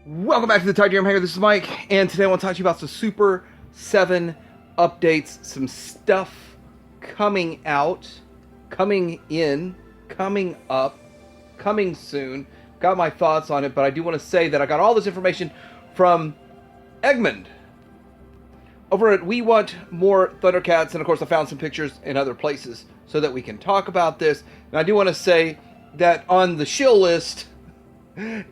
Welcome back to the Tigersharks Hangar. This is Mike, and today I want to talk to you about some Super 7 updates, some stuff coming out, coming in, coming up, coming soon. Got my thoughts on it, but I do want to say that I got all this information from Egmont over at We Want More Thundercats, and of course I found some pictures in other places so that we can talk about this. And I do want to say that on the shill list,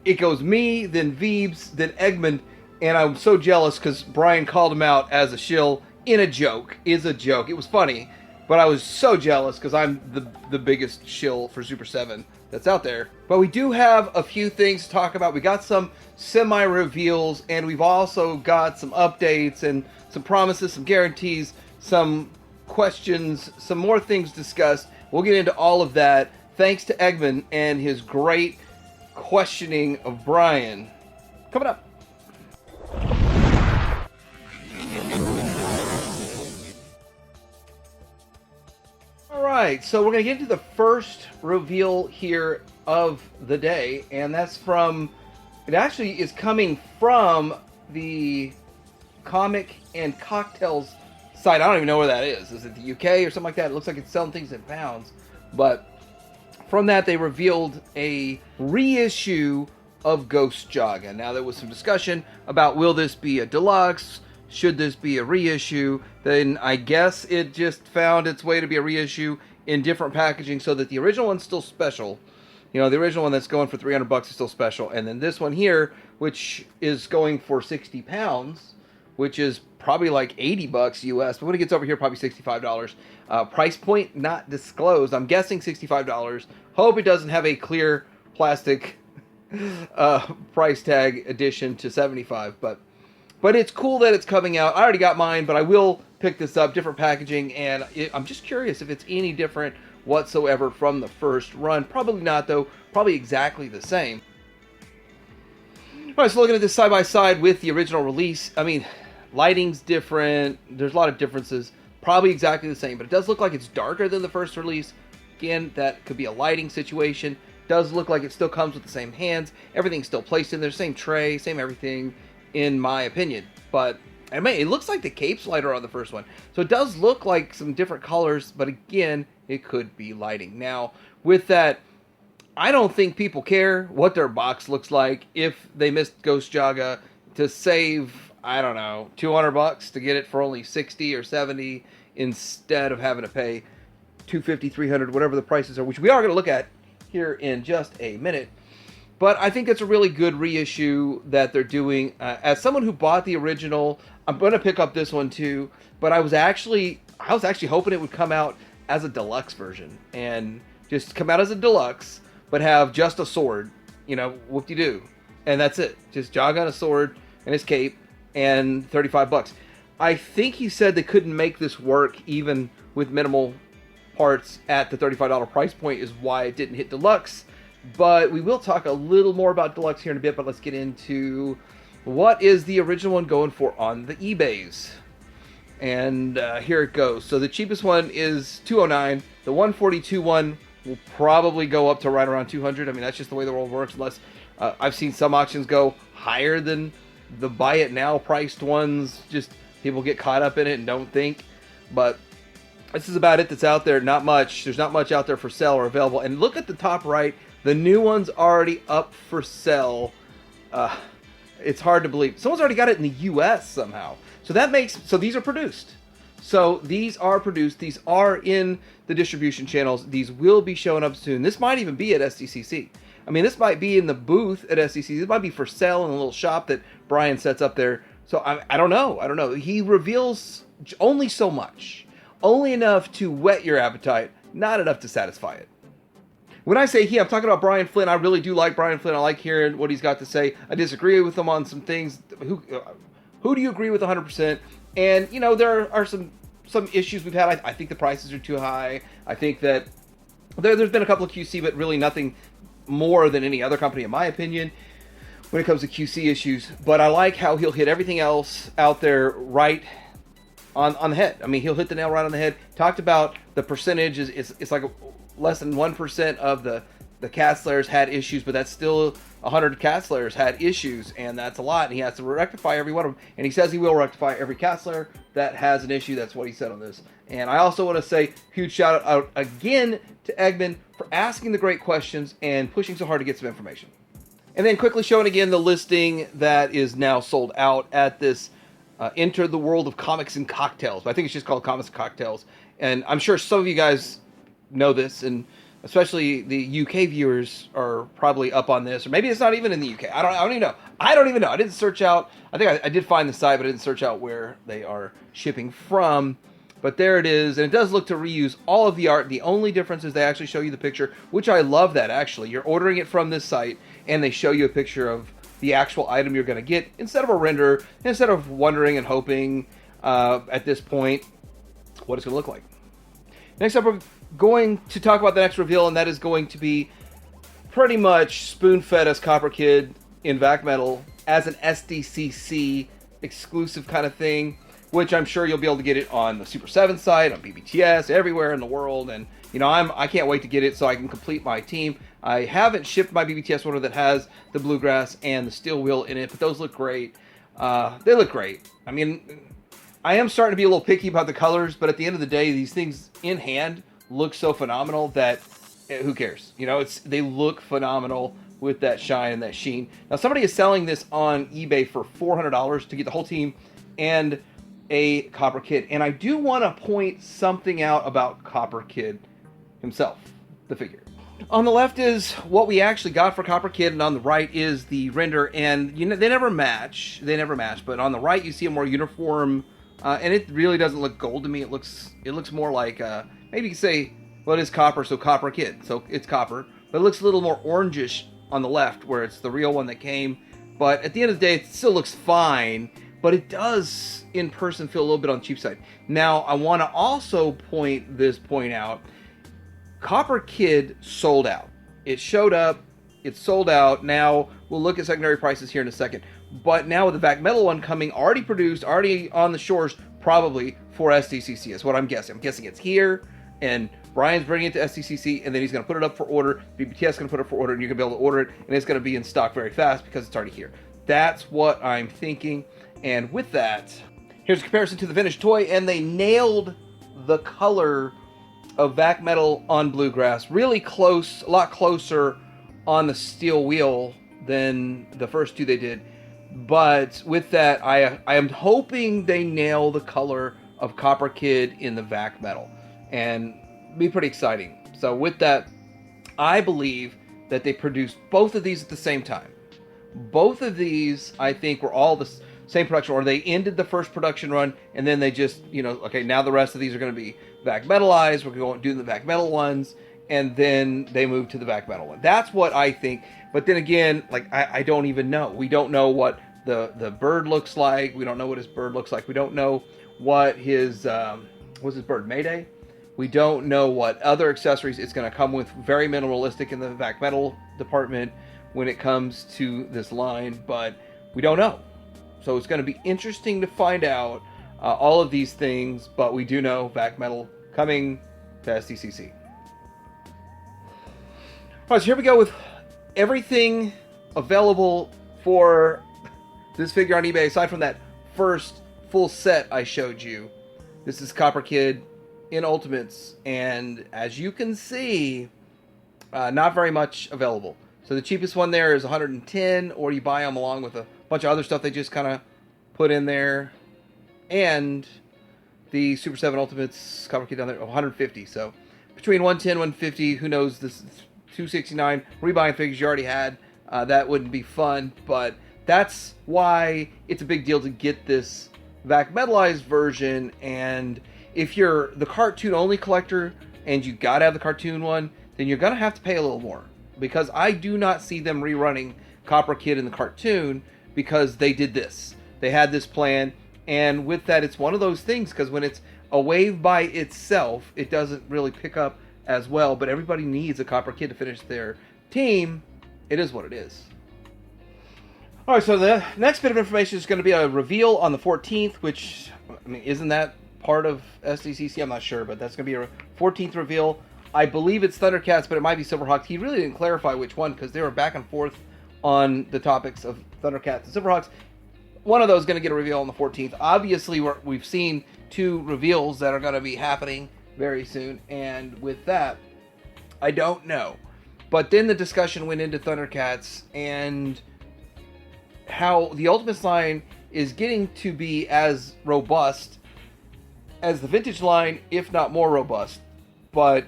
it goes me, then Veebs, then Egmont, and I'm so jealous because Brian called him out as a shill in a joke. Is a joke. It was funny, but I was so jealous because I'm the biggest shill for Super 7 that's out there. But we do have a few things to talk about. We got some semi-reveals, and we've also got some updates and some promises, some guarantees, some questions, some more things discussed. We'll get into all of that thanks to Egmont and his great questioning of Brian. Coming up. Alright, so we're going to get into the first reveal here of the day, and that's from, it actually is coming from the Comic and Cocktails site. I don't even know where that is. Is it the UK or something like that? It looks like it's selling things in pounds, but from that, they revealed a reissue of Ghost Jaga. Now, there was some discussion about, will this be a deluxe? Should this be a reissue? Then I guess it just found its way to be a reissue in different packaging so that the original one's still special. You know, the original one that's going for $300 is still special. And then this one here, which is going for 60 pounds, which is probably like $80 US, but when it gets over here, probably $65. Price point not disclosed. I'm guessing $65. Hope it doesn't have a clear plastic price tag addition to $75. But it's cool that it's coming out. I already got mine, but I will pick this up. Different packaging, and I'm just curious if it's any different whatsoever from the first run. Probably not, though. Probably exactly the same. All right, so looking at this side by side with the original release, I mean, lighting's different. There's a lot of differences. Probably exactly the same, but it does look like it's darker than the first release. Again, that could be a lighting situation. Does look like it still comes with the same hands. Everything's still placed in there, same tray, same everything, in my opinion. But I mean, it looks like the cape's lighter on the first one. So it does look like some different colors, but again, it could be lighting. Now, with that, I don't think people care what their box looks like if they missed Ghost Jaga to save, I don't know, $200 to get it for only 60 or 70 instead of having to pay $250, $300, whatever the prices are, which we are going to look at here in just a minute. But I think it's a really good reissue that they're doing. As someone who bought the original, I'm going to pick up this one too. But I was actually hoping it would come out as a deluxe version and just come out as a deluxe, but have just a sword, you know, whoop-de-doo, and that's it. Just Jaga and a sword and his cape and $35. I think he said they couldn't make this work even with minimal parts at the $35 price point, is why it didn't hit deluxe. But we will talk a little more about deluxe here in a bit, but let's get into what is the original one going for on the eBays. And here it goes. So the cheapest one is $209. The 142 one will probably go up to right around $200. I mean, that's just the way the world works, unless I've seen some auctions go higher than the buy it now priced ones. Just people get caught up in it and don't think. But this is about it that's out there. Not much. There's not much out there for sale or available. And look at the top right. The new one's already up for sale. It's hard to believe. Someone's already got it in the U.S. somehow. So that makes... So these are produced. So these are produced. These are in the distribution channels. These will be showing up soon. This might even be at SDCC. I mean, this might be in the booth at SDCC. This might be for sale in a little shop that Brian sets up there. So I don't know. I don't know. He reveals only so much. Only enough to whet your appetite. Not enough to satisfy it. When I say he, I'm talking about Brian Flynn. I really do like Brian Flynn. I like hearing what he's got to say. I disagree with him on some things. Who do you agree with 100%? And, you know, there are some issues we've had. I think the prices are too high. I think that there's been a couple of QC, but really nothing more than any other company, in my opinion, when it comes to QC issues. But I like how he'll hit everything else out there right on the head. I mean, he'll hit the nail right on the head. Talked about the percentage. It's like less than 1% of the the Cat Slayers had issues, but that's still 100 Cat Slayers had issues, and that's a lot, and he has to rectify every one of them. And he says he will rectify every Cat Slayer that has an issue. That's what he said on this. And I also want to say huge shout out again to Eggman for asking the great questions and pushing so hard to get some information. And then quickly showing again the listing that is now sold out at this Enter the World of Comics and Cocktails. I think it's just called Comics and Cocktails. And I'm sure some of you guys know this, and especially the UK viewers are probably up on this, or maybe it's not even in the UK. I don't even know. I don't even know. I didn't search out. I think I did find the site, but I didn't search out where they are shipping from. But there it is, and it does look to reuse all of the art. The only difference is they actually show you the picture, which I love that, actually. You're ordering it from this site, and they show you a picture of the actual item you're going to get, instead of a render, instead of wondering and hoping at this point what it's going to look like. Next up, we're going to talk about the next reveal, and that is going to be pretty much spoon-fed as Copper Kid in Vac Metal as an SDCC exclusive kind of thing, which I'm sure you'll be able to get it on the Super 7 site, on BBTS, everywhere in the world. And you know, I can't wait to get it so I can complete my team. I haven't shipped my BBTS order that has the Bluegrass and the Steel Wheel in it, but those look great. They look great. I mean, I am starting to be a little picky about the colors, but at the end of the day, these things in hand look so phenomenal that who cares? You know, they look phenomenal with that shine and that sheen. Now, somebody is selling this on eBay for $400 to get the whole team and a Copper Kid. And I do want to point something out about Copper Kid himself, the figure. On the left is what we actually got for Copper Kid, and on the right is the render. And you know, they never match. But on the right, you see a more uniform, and it really doesn't look gold to me. It looks more like maybe you could say, well, it is copper, so Copper Kid, so it's copper. But it looks a little more orangish on the left, where it's the real one that came. But at the end of the day, it still looks fine. But it does, in person, feel a little bit on the cheap side. Now, I want to also point out, Copper Kid sold out. It showed up, it sold out. Now, we'll look at secondary prices here in a second. But now with the Vac Metal one coming, already produced, already on the shores, probably for SDCC is what I'm guessing. I'm guessing it's here, and Brian's bringing it to SDCC, and then he's going to put it up for order. BBTS is going to put it up for order, and you're going to be able to order it, and it's going to be in stock very fast because it's already here. That's what I'm thinking. And with that, here's a comparison to the finished toy, and they nailed the color of Vac Metal on Bluegrass. Really close, a lot closer on the Steel Wheel than the first two they did. But with that, I am hoping they nail the color of Copper Kid in the Vac Metal. And be pretty exciting. So with that, I believe that they produced both of these at the same time. Both of these, I think, were all the same production, or they ended the first production run, and then they just, you know, okay, now the rest of these are going to be Vac Metalized. We're going to do the Vac Metal ones, and then they move to the Vac Metal one. That's what I think. But then again, like, I don't even know. We don't know what the bird looks like. We don't know what his bird looks like. We don't know what his, what's his bird, Mayday? We don't know what other accessories it's going to come with. Very minimalistic in the Vac Metal department when it comes to this line, but we don't know. So it's going to be interesting to find out all of these things, but we do know Vac Metal coming to SDCC. All right, so here we go with everything available for this figure on eBay, aside from that first full set I showed you. This is Copper Kid in Ultimates, and as you can see, not very much available. So the cheapest one there is $110, or you buy them along with a bunch of other stuff they just kind of put in there. And the Super 7 Ultimates Copper Kid down there, $150. So between $110 and $150, who knows, this $269 rebuying figures you already had. That wouldn't be fun, but that's why it's a big deal to get this Vac Metalized version. And if you're the cartoon only collector and you gotta have the cartoon one, then you're gonna have to pay a little more, because I do not see them rerunning Copper Kid in the cartoon, because they did this. They had this plan, and with that, it's one of those things, because when it's a wave by itself, it doesn't really pick up as well, but everybody needs a Copper Kid to finish their team. It is what it is. Alright, so the next bit of information is going to be a reveal on the 14th, which, I mean, isn't that part of SDCC? I'm not sure, but that's going to be a 14th reveal I believe it's Thundercats, but it might be Silverhawks. He really didn't clarify which one because they were back and forth on the topics of Thundercats and Silverhawks. One of those is going to get a reveal on the 14th. Obviously, we've seen 2 reveals that are going to be happening very soon, and with that, I don't know. But then the discussion went into Thundercats and how the Ultimates line is getting to be as robust as the Vintage line, if not more robust. But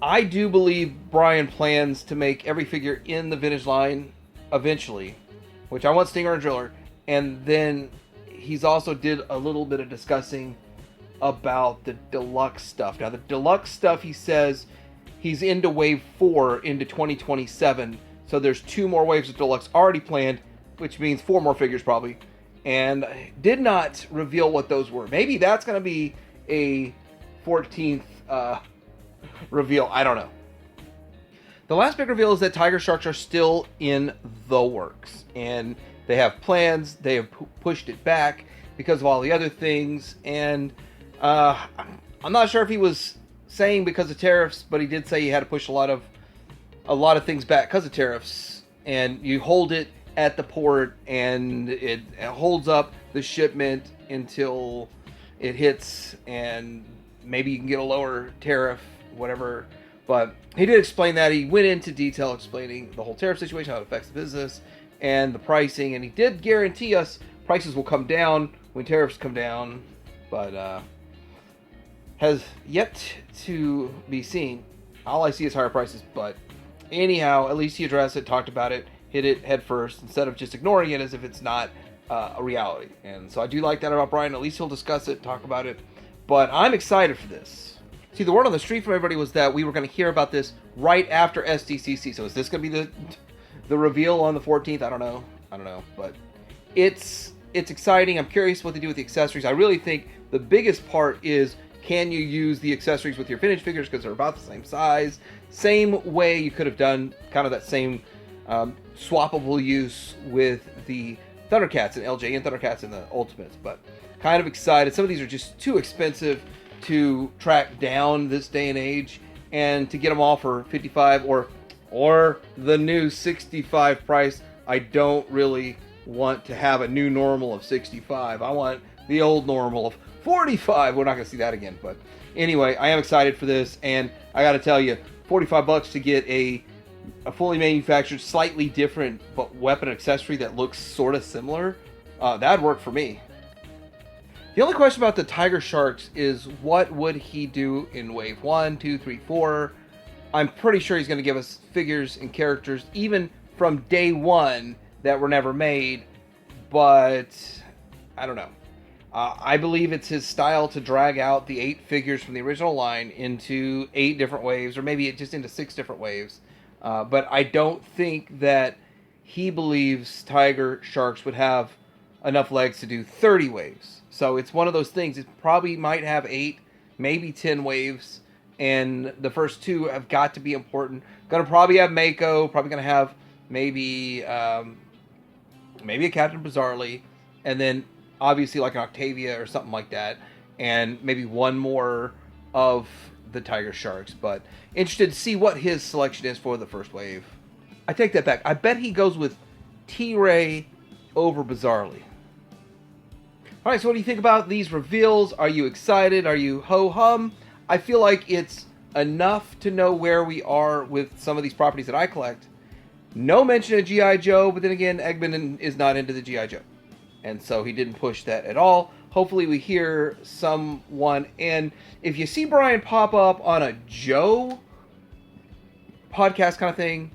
I do believe Brian plans to make every figure in the Vintage line eventually, which I want Stinger and Driller. And then he's also did a little bit of discussing about the Deluxe stuff. Now, the Deluxe stuff, he says he's into Wave 4 into 2027. So there's 2 more waves of Deluxe already planned, which means 4 more figures probably. And did not reveal what those were. Maybe that's going to be a 14th reveal. I don't know. The last big reveal is that Tigersharks are still in the works. And they have plans. They have pushed it back because of all the other things. And I'm not sure if he was saying because of tariffs, but he did say he had to push a lot of things back because of tariffs. And you hold it at the port, and it holds up the shipment until it hits, and maybe you can get a lower tariff, whatever. But he did explain that. He went into detail explaining the whole tariff situation, how it affects the business, and the pricing. And he did guarantee us prices will come down when tariffs come down, but has yet to be seen. All I see is higher prices, but anyhow, at least he addressed it, talked about it, hit it head first instead of just ignoring it as if it's not a reality. And so I do like that about Brian. At least he'll discuss it, talk about it. But I'm excited for this. See, the word on the street from everybody was that we were going to hear about this right after SDCC. So is this going to be the reveal on the 14th? I don't know. But it's exciting. I'm curious what they do with the accessories. I really think the biggest part is, can you use the accessories with your finished figures because they're about the same size? Same way you could have done kind of that same swappable use with the Thundercats and LJ and Thundercats and the Ultimates. But kind of excited. Some of these are just too expensive to track down this day and age, and to get them all for $55 or the new $65 price. I don't really want to have a new normal of $65. I want the old normal of $45. We're not going to see that again. But anyway, I am excited for this, and I got to tell you, $45 to get a fully manufactured, slightly different but weapon accessory that looks sort of similar, that'd work for me. The only question about the Tigersharks is, what would he do in Wave 1, 2, 3, 4? I'm pretty sure he's going to give us figures and characters even from day one that were never made, but I don't know. I believe it's his style to drag out the 8 figures from the original line into 8 different waves, or maybe just into 6 different waves. But I don't think that he believes Tigersharks would have enough legs to do 30 waves. So it's one of those things. It probably might have 8, maybe 10 waves, and the first 2 have got to be important. Gonna probably have Mako. Probably gonna have maybe a Captain Bizarrely, and then obviously like an Octavia or something like that, and maybe one more of the Tigersharks. But interested to see what his selection is for the first wave. I take that back. I bet he goes with T-Ray over Bizarrely. Alright, so what do you think about these reveals? Are you excited? Are you ho-hum? I feel like it's enough to know where we are with some of these properties that I collect. No mention of G.I. Joe, but then again, Eggman is not into the G.I. Joe. And so he didn't push that at all. Hopefully we hear someone. And if you see Brian pop up on a Joe podcast kind of thing,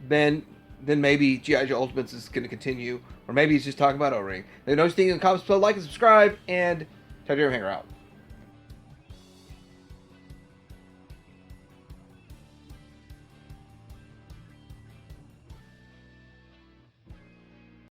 then maybe G.I. Joe Ultimates is going to continue. Or maybe he's just talking about O-Ring. Let me know what you think in the comments below. Like and subscribe. And Tiger Hanger out.